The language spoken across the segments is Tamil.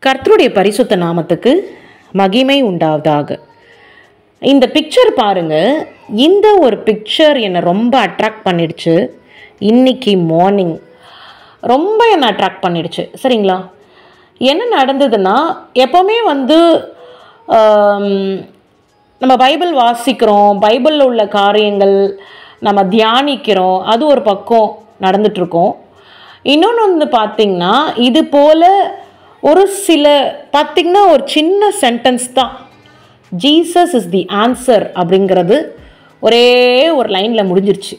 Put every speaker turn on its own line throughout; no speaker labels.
கர்த்தருடைய பரிசுத்த நாமத்துக்கு மகிமை உண்டாவதாக. இந்த பிக்சர் பாருங்க. இந்த ஒரு பிக்சர் என்னை ரொம்ப அட்ராக்ட் பண்ணிடுச்சு. இன்னைக்கு மார்னிங் ரொம்ப என்னை அட்ராக்ட் பண்ணிடுச்சு. சரிங்களா? என்ன நடந்ததுன்னா, எப்போவுமே நம்ம பைபிள் வாசிக்கிறோம், பைபிளில் உள்ள காரியங்கள் நம்ம தியானிக்கிறோம், அது ஒரு பக்கம் நடந்துட்டுருக்கோம். இன்னொன்று பார்த்திங்கன்னா, இது போல் ஒரு சில பார்த்திங்கன்னா ஒரு சின்ன சென்டென்ஸ் தான், ஜீசஸ் இஸ் தி ஆன்சர் அப்படிங்கிறது ஒரே ஒரு லைனில் முடிஞ்சிருச்சு.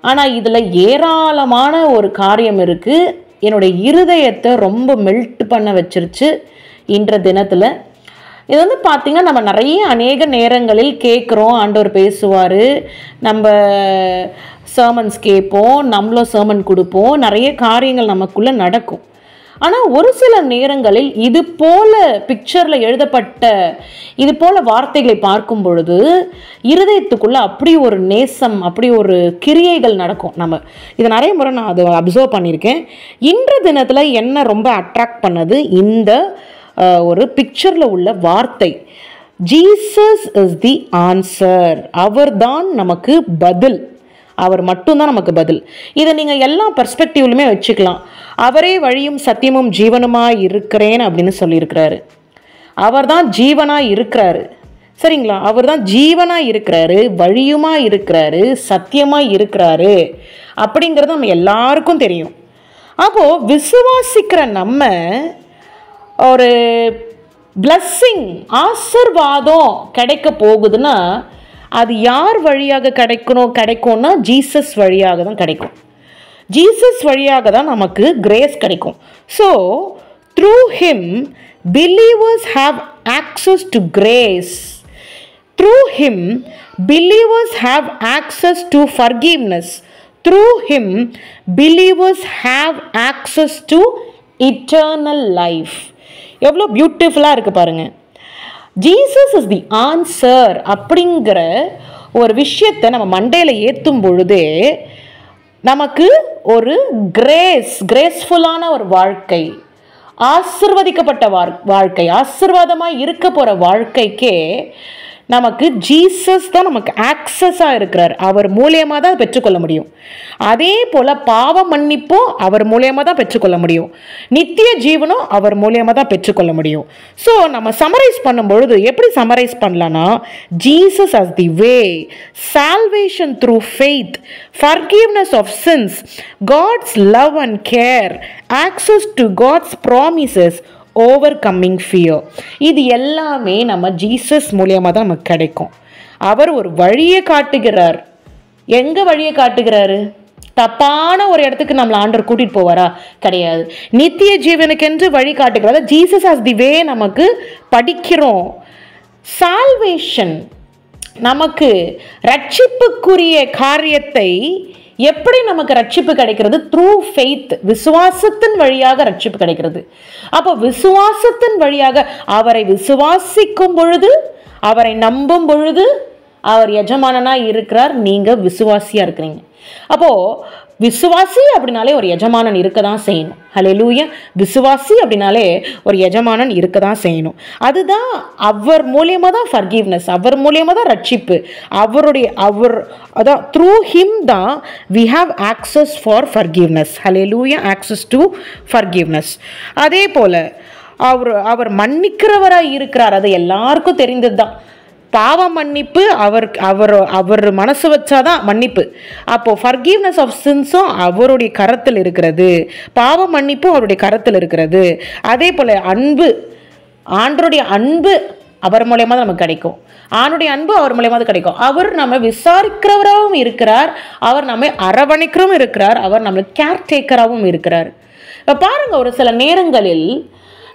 ஆனால் இதில் ஏராளமான ஒரு காரியம் இருக்குது. என்னுடைய இருதயத்தை ரொம்ப மெல்ட் பண்ண வச்சிருச்சு இன்ற தினத்தில். இது பார்த்திங்கன்னா, நம்ம நிறைய அநேக நேரங்களில் கேட்குறோம், ஆண்டவர் பேசுவார், நம்ம சர்மன்ஸ் கேட்போம், நம்மளும் சர்மன் கொடுப்போம், நிறைய காரியங்கள் நமக்குள்ளே நடக்கும். ஆனால் ஒரு சில நேரங்களில் இது போல பிக்சரில் எழுதப்பட்ட இது போல வார்த்தைகளை பார்க்கும் பொழுது இருதயத்துக்குள்ளே அப்படி ஒரு நேசம், அப்படி ஒரு கிரியைகள் நடக்கும். நம்ம இதை நிறைய முறை நான் அதை அப்சர்வ் பண்ணியிருக்கேன். இன்று தினத்தில் என்ன ரொம்ப அட்ராக்ட் பண்ணது, இந்த ஒரு பிக்சரில் உள்ள வார்த்தை, ஜீசஸ் இஸ் தி ஆன்சர். அவர் தான் நமக்கு பதில், அவர் மட்டும்தான் நமக்கு பதில். இதை நீங்கள் எல்லா பெர்ஸ்பெக்டிவ்லையுமே வச்சுக்கலாம். அவரே வழியும் சத்தியமும் ஜீவனுமாய் இருக்கிறேன் அப்படின்னு சொல்லியிருக்கிறாரு. அவர் தான் ஜீவனாக இருக்கிறாரு. சரிங்களா? அவர் தான் ஜீவனாக இருக்கிறாரு, வழியுமாக இருக்கிறாரு, சத்தியமாக இருக்கிறாரு அப்படிங்கிறது நம்ம எல்லாருக்கும் தெரியும். அப்போது விசுவாசிக்கிற நம்ம ஒரு பிளஸ்ஸிங், ஆசீர்வாதம் கிடைக்க போகுதுன்னா அது யார் வழியாக கிடைக்கும்னா ஜீசஸ் வழியாக தான் கிடைக்கும். ஜீசஸ் வழியாக தான் நமக்கு கிரேஸ் கிடைக்கும். So through him believers have access to grace. Through him believers have access to forgiveness. Through him believers have access to eternal life. எவ்வளோ பியூட்டிஃபுல்லாக இருக்குது பாருங்கள். ஜீசஸ் இஸ் தி ஆன்சர் அப்படிங்கிற ஒரு விஷயத்தை நம்ம மண்டையில் ஏற்றும் பொழுதே நமக்கு ஒரு கிரேஸ்ஃபுல்லான ஒரு வாழ்க்கை, ஆசீர்வதிக்கப்பட்ட வாழ்க்கை, ஆசீர்வாதமாக இருக்க போகிற வாழ்க்கைக்கே நமக்கு ஜீசஸ் தான் நமக்கு ஆக்சஸாக இருக்கிறார். அவர் மூலியமாக தான் பெற்றுக்கொள்ள முடியும். அதே போல் பாவ மன்னிப்பும் அவர் மூலியமாக தான் பெற்றுக்கொள்ள முடியும். நித்திய ஜீவனும் அவர் மூலியமாக தான் பெற்றுக்கொள்ள முடியும். ஸோ நம்ம சமரைஸ் பண்ணும்பொழுது எப்படி சமரைஸ் பண்ணலான்னா, Jesus as the way, salvation through faith, forgiveness of sins, God's love and care, access to God's promises, overcoming fear. இது எல்லாமே நம்ம ஜீசஸ் மூலியமாக தான் நமக்கு கிடைக்கும். அவர் ஒரு வழியை காட்டுகிறார். எங்கே வழியை காட்டுகிறாரு? தப்பான ஒரு இடத்துக்கு நம்மளை ஆண்டவர் கூட்டிகிட்டு போவாரா? கிடையாது. நித்திய ஜீவனுக்கென்று வழி காட்டுகிறார். ஜீசஸ் ஆஸ் தி வே நமக்கு படிக்கிறோம். சால்வேஷன், நமக்கு ரட்சிப்புக்குரிய காரியத்தை எப்படி நமக்கு ரட்சிப்பு கிடைக்கிறது? த்ரூ ஃபெய்த், விசுவாசத்தின் வழியாக ரட்சிப்பு கிடைக்கிறது. அப்போ விசுவாசத்தின் வழியாக அவரை விசுவாசிக்கும் பொழுது, அவரை நம்பும் பொழுது அவர் எஜமானனாக இருக்கிறார், நீங்கள் விசுவாசியாக இருக்கிறீங்க. அப்போது விசுவாசி அப்படின்னாலே ஒரு எஜமானன் இருக்க தான் செய்யணும். ஹல்லேலூயா. விசுவாசி அப்படின்னாலே ஒரு எஜமானன் இருக்க தான் செய்யணும். அதுதான் அவர் மூலியமாக தான் ஃபர்கிவ்னஸ், அவர் மூலியமாக தான் ரட்சிப்பு, அதான் த்ரூ ஹிம் தான் we have access for forgiveness. Hallelujah. Access to forgiveness. அதே போல் அவர் மன்னிக்கிறவராக இருக்கிறார். அது எல்லாருக்கும் தெரிந்தது தான். பாவ மன்னிப்பு அவர் மனசு வச்சாதான் மன்னிப்பு. அப்போது ஃபர்கிவ்னஸ் ஆஃப் சின்ஸும் அவருடைய கரத்தில் இருக்கிறது, பாவ மன்னிப்பும் அவருடைய கரத்தில் இருக்கிறது. அதே போல் அன்பு, ஆண்டருடைய அன்பு அவர் மூலயமா தான் நமக்கு கிடைக்கும். ஆணுடைய அன்பு அவர் மூலயமா தான் கிடைக்கும். அவர் நம்ம விசாரிக்கிறவராகவும் இருக்கிறார், அவர் நம்மை அரவணைக்கிறவும் இருக்கிறார், அவர் நம்ம கேர்டேக்கராகவும் இருக்கிறார். இப்போ பாருங்கள், ஒரு சில நேரங்களில்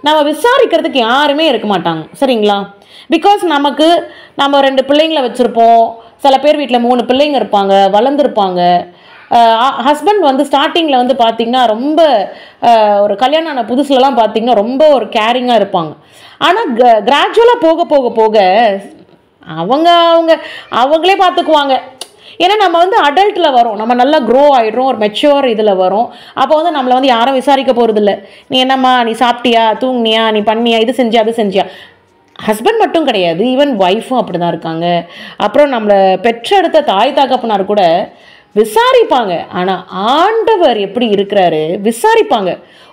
நம்ம விசாரிக்கிறதுக்கு யாருமே இருக்க மாட்டாங்க. சரிங்களா? பிகாஸ் நம்ம 2 பிள்ளைங்களை வச்சுருப்போம். சில பேர் வீட்டில் 3 பிள்ளைங்க இருப்பாங்க, வளர்ந்துருப்பாங்க. ஹஸ்பண்ட் ஸ்டார்டிங்கில் பார்த்திங்கன்னா ரொம்ப ஒரு கல்யாணம் ஆன புதுசுலலாம் பார்த்திங்கன்னா ரொம்ப ஒரு கேரிங்காக இருப்பாங்க. ஆனால் கிராஜுவலாக போக போக போக அவங்களே பார்த்துக்குவாங்க. ஏன்னா நம்ம வந்து அடல்ட்டில் வரோம், நம்ம நல்லா க்ரோ ஆகிடுறோம், ஒரு மெச்சூர் இதில் வரும். அப்போ வந்து நம்மளை வந்து யாரும் விசாரிக்க போகிறதில்ல. நீ என்னம்மா, நீ சாப்பிட்டியா, தூங்குனியா, நீ பண்ணியா, இது செஞ்சியா, அது செஞ்சியா. ஹஸ்பண்ட் மட்டும் கிடையாது, ஈவன் ஒய்ஃபும் அப்படி தான் இருக்காங்க. அப்புறம் நம்மளை பெற்றெடுத்த தாய் தகப்பனார் கூட விசாரிப்பாங்க. ஆனால் ஆண்டவர் எப்படி இருக்கிறாரு விசாரிப்பாங்க,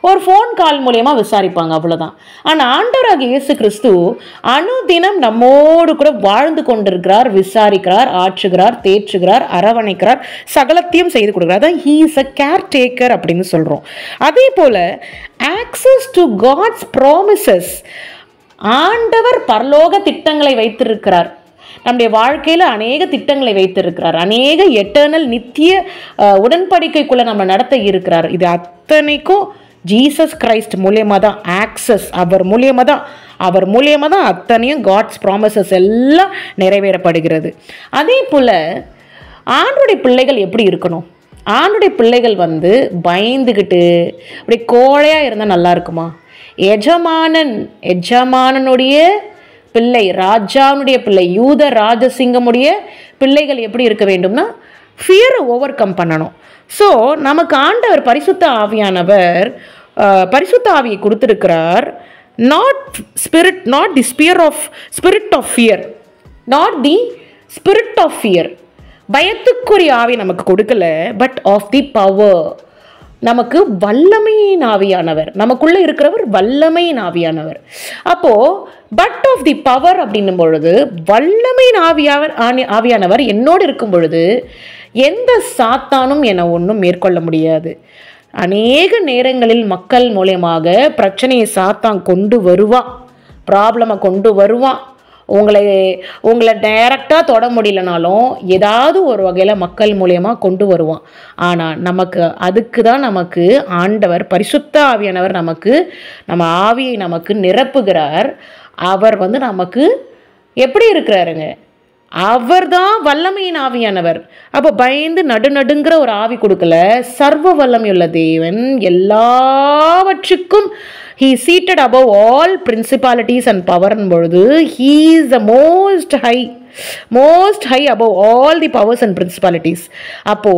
ஒரு ஃபோன் கால் மூலமா விசாரிப்பாங்க, அவ்வளோதான். ஆனால் ஆண்டவராகிய இயேசு கிறிஸ்து அனுதினம் நம்மோடு கூட வாழ்ந்து கொண்டிருக்கிறார், விசாரிக்கிறார், ஆற்றுகிறார், தேற்றுகிறார், அரவணைக்கிறார், சகலத்தையும் செய்து கொடுக்கிறார். அதான் he is a care taker அப்படின்னு சொல்கிறோம். அதே போல் ஆக்சஸ் டு காட்ஸ் ப்ராமிசஸ், ஆண்டவர் பரலோக திட்டங்களை வைத்திருக்கிறார். நம்முடைய வாழ்க்கையில் அநேக திட்டங்களை வைத்திருக்கிறார், அநேக எட்டர்னல் நித்திய உடன்படிக்கைக்குள்ளே நம்ம நடத்த இருக்கிறார். இது அத்தனைக்கும் ஜீசஸ் கிரைஸ்ட் மூலியமாக தான் ஆக்சஸ், அவர் மூலியமாக தான் அத்தனையும் காட்ஸ் ப்ராமிசஸ் எல்லாம் நிறைவேறப்படுகிறது. அதே போல் ஆண்டுடைய பிள்ளைகள் எப்படி இருக்கணும்? ஆண்டுடைய பிள்ளைகள் வந்து பயந்துக்கிட்டு அப்படி கோழையாக இருந்தால் நல்லா இருக்குமா? எஜமானனுடைய பிள்ளை, ராஜாவுடைய பிள்ளை, யூத ராஜசிங்கமுடைய பிள்ளைகள் எப்படி இருக்க வேண்டும்னா ஃபியரை ஓவர் கம் பண்ணணும். ஸோ நமக்கு ஆண்டவர் பரிசுத்த ஆவியானவர் பரிசுத்த ஆவியை கொடுத்திருக்கிறார். Not the spirit of fear, not the spirit of fear, பயத்துக்குரிய ஆவி நமக்கு கொடுக்கல, பட் ஆஃப் தி பவர். நமக்கு வல்லமையின் ஆவியானவர், நமக்குள்ள இருக்கிறவர் வல்லமையின் ஆவியானவர். அப்போ பட் ஆஃப் தி பவர் அப்படின்னும் பொழுது வல்லமையின் ஆவியானவர் என்னோடு இருக்கும் பொழுது எந்த சாத்தானும் என்னை ஒன்றும் மேற்கொள்ள முடியாது. அநேக நேரங்களில் மக்கள் மூலமாக பிரச்சனையை சாத்தான் கொண்டு வருவான், ப்ராப்ளமை கொண்டு வருவான். உங்களை டைரக்டாக தொட முடியலனாலும் ஏதாவது ஒரு வகையில் மக்கள் மூலியமாக கொண்டு வருவான். ஆனால் அதுக்கு தான் நமக்கு ஆண்டவர் பரிசுத்த ஆவியானவர் நம்ம ஆவியை நமக்கு நிரப்புகிறார். அவர் வந்து நமக்கு எப்படி இருக்கிறாருங்க? அவர் தான் வல்லமையின் ஆவியானவர். அப்போ பயந்து நடுநடுங்கிற ஒரு ஆவி கொடுக்கல, சர்வ வல்லமையுள்ள தேவன் எல்லாவற்றுக்கும் he is seated above all principalities and power பொழுது he is the most high above all the powers and principalities. அப்போ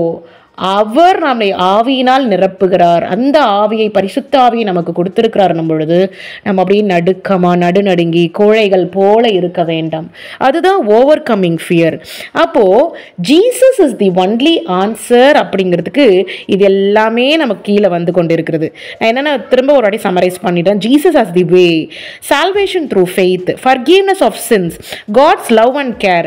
அவர் நம்மை ஆவியினால் நிரப்புகிறார். அந்த ஆவியை, பரிசுத்த ஆவியை நமக்கு கொடுத்திருக்கிறார் பொழுது நம்ம அப்படியே நடுநடுங்கி கோழைகள் போல இருக்க வேண்டாம். அதுதான் ஓவர் கம்மிங் ஃபியர். அப்போ Jesus is the only answer அப்படிங்கிறதுக்கு இது எல்லாமே நமக்கு கீழே வந்து கொண்டு இருக்கிறது. நான் என்னென்ன திரும்ப ஒரு வாட்டி சம்மரைஸ் பண்ணிட்டேன். Jesus as the way, salvation through faith, forgiveness of sins, God's love and care,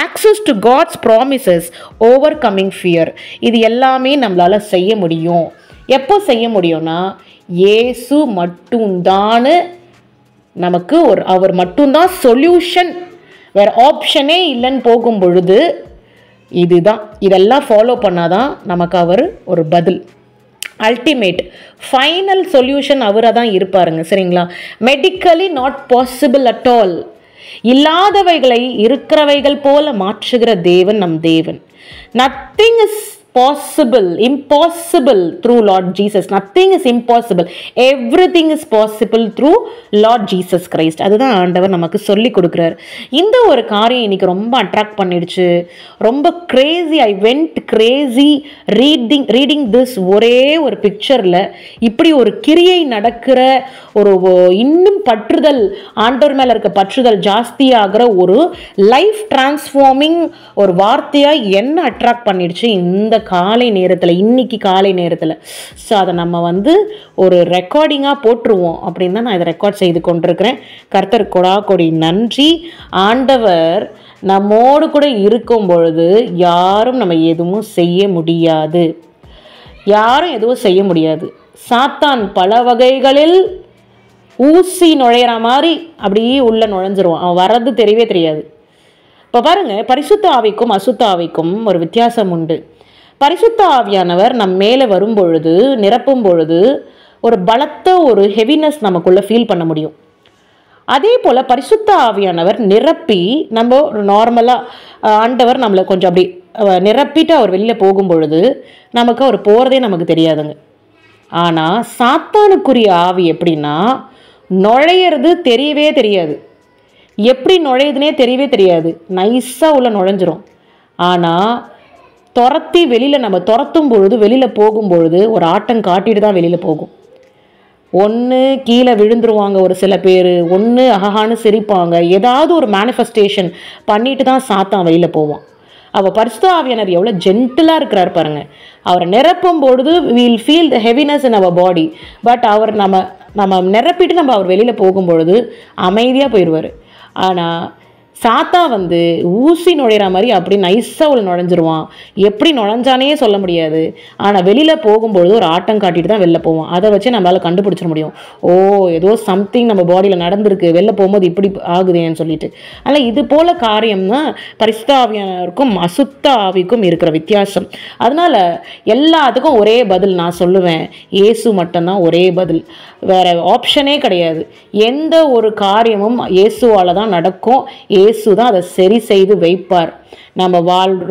access to God's promises, overcoming fear. இது எல்லாமே நம்மளால செய்ய முடியும். எப்போ செய்ய முடியும்னா இயேசு மட்டும்தான் நமக்கு அவர் மட்டும்தான் சொல்யூஷன், வேற ஆப்ஷனே இல்லைன்னு போகும் பொழுது இதுதான், இதெல்லாம் ஃபாலோ பண்ணாதான் நமக்கு அவர் ஒரு பதில், அல்டிமேட் ஃபைனல் சொல்யூஷன் அவராக தான் இருப்பாருங்க. சரிங்களா? Medically not possible at all, இல்லாதவைகளை இருக்கிறவைகள் போல மாற்றுகிற தேவன் நம் தேவன். Nothing is impossible through Lord Jesus. Nothing is impossible, everything is possible through Lord Jesus Christ. அதுதான் ஆண்டவர் நமக்கு சொல்லி கொடுக்குறார். இந்த ஒரு காரியம் இன்னைக்கு ரொம்ப அட்ராக்ட் பண்ணிடுச்சு, ரொம்ப Crazy. I went Crazy reading this. ஒரே ஒரு பிக்சரில் இப்படி ஒரு கிரியை நடக்கிற ஒரு இன்னும் பற்றுதல், ஆண்டவர் மேலே இருக்க பற்றுதல் ஜாஸ்தியாகிற ஒரு லைஃப் டிரான்ஸ்ஃபார்மிங் ஒரு வார்த்தையாக என்ன அட்ராக்ட் பண்ணிடுச்சு இந்த காலை நேரத்தில், இன்னைக்கு காலை நேரத்தில். ஸோ அதை நம்ம ஒரு ரெக்கார்டிங்காக போட்டுருவோம் அப்படின்னு தான் நான் இதை ரெக்கார்ட் செய்து கொண்டிருக்கிறேன். கர்த்தர் கொடி நன்றி. ஆண்டவர் நம்மோடு கூட இருக்கும் பொழுது யாரும் நம்ம எதுவும் செய்ய முடியாது, எதுவும் செய்ய முடியாது. சாத்தான் பல வகைகளில் ஊசி நுழையிற மாதிரி அப்படியே உள்ள நுழைஞ்சிருவான், அவன் வர்றது தெரியவே தெரியாது. இப்போ பாருங்க, பரிசுத்த ஆவிக்கும் அசுத்த ஆவிக்கும் ஒரு வித்தியாசம் உண்டு. பரிசுத்த ஆவியானவர் நம் மேலே வரும் பொழுது, நிரப்பும் பொழுது ஒரு பலத்த ஒரு ஹெவினஸ் நமக்குள்ள ஃபீல் பண்ண முடியும். அதே போல் பரிசுத்த ஆவியானவர் நிரப்பி நம்ம ஒரு நார்மலாக ஆண்டவர் நம்மளை கொஞ்சம் அப்படி நிரப்பிட்டு அவர் வெளியில் போகும் பொழுது நமக்கு அவர் போகிறதே நமக்கு தெரியாதுங்க. ஆனால் சாத்தானுக்குரிய ஆவி எப்படின்னா நுழையிறது தெரியவே தெரியாது, எப்படி நுழையுதுனே தெரியவே தெரியாது, நைஸாக உள்ள நுழைஞ்சிரும். ஆனால் துரத்தி வெளியில் நம்ம துரத்தும் பொழுது, வெளியில் போகும்பொழுது ஒரு ஆட்டம் காட்டிட்டு தான் வெளியில் போகும். ஒன்று கீழே விழுந்துருவாங்க ஒரு சில பேர், ஒன்று அகஹான்னு சிரிப்பாங்க, ஏதாவது ஒரு மேனிஃபெஸ்டேஷன் பண்ணிட்டு தான் சாத்தான் வெளியில் போவான். அவள் பரிசுத்த ஆவியானவர் எவ்வளோ ஜென்டிலாக இருக்கிறார் பாருங்கள். அவரை நிரப்பும் பொழுது will feel the heaviness in our body. But அவர் நம்ம நிரப்பிட்டு நம்ம அவர் வெளியில் போகும்பொழுது அமைதியாக போயிடுவார். ஆனால் சாத்தா ஊசி நுழையிற மாதிரி அப்படி நைஸாக உள்ள நுழைஞ்சிருவான். எப்படி நுழைஞ்சானே சொல்ல முடியாது. ஆனால் வெளியில் போகும்பொழுது ஒரு ஆட்டம் காட்டிட்டு தான் வெளில போவான். அதை வச்சு நம்மளால் கண்டுபிடிச்சிட முடியும். ஓ, ஏதோ சம்திங் நம்ம பாடியில் நடந்திருக்கு, வெளில போகும்போது இப்படி ஆகுதுன்னு சொல்லிட்டு. ஆனால் இது போல் காரியம் தான் பரிசுத்த ஆவியானவருக்கும் அசுத்த ஆவிக்கும் இருக்கிற வித்தியாசம். அதனால் எல்லாத்துக்கும் ஒரே பதில் நான் சொல்லுவேன், இயேசு மட்டும்தான் ஒரே பதில், வேறு ஆப்ஷனே கிடையாது. எந்த ஒரு காரியமும் இயேசுவால் தான் நடக்கும். இயேசு தான் அதை சரி செய்து வைப்பார். நம்ம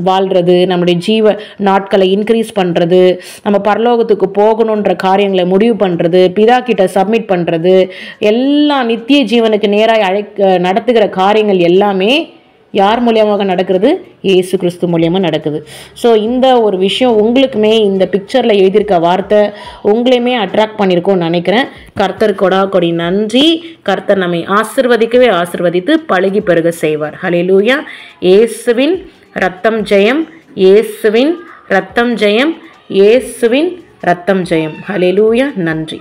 வாழ்கிறது, நம்முடைய ஜீவ நாட்களை இன்க்ரீஸ் பண்ணுறது, நம்ம பரலோகத்துக்கு போகணுன்ற காரியங்களை முடிவு பண்ணுறது, பிதா கிட்ட சப்மிட் பண்ணுறது, எல்லாம் நித்திய ஜீவனுக்கு நேராக நடத்துகிற காரியங்கள் எல்லாமே யார் மூலியமாக நடக்கிறது? இயேசு கிறிஸ்து மூலியமாக நடக்குது. ஸோ இந்த ஒரு விஷயம் உங்களுக்குமே இந்த பிக்சரில் எழுதியிருக்க வார்த்தை உங்களையுமே அட்ராக்ட் பண்ணியிருக்கோன்னு நினைக்கிறேன். கர்த்தர் கொடி நன்றி. கர்த்தர் நம்மை ஆசிர்வதிக்கவே ஆசிர்வதித்து பழகி பெருக செய்வார். ஹல்லேலூயா. இயேசுவின் ரத்தம் ஜெயம், இயேசுவின் ரத்தம் ஜெயம், இயேசுவின் ரத்தம் ஜெயம். ஹல்லேலூயா. நன்றி.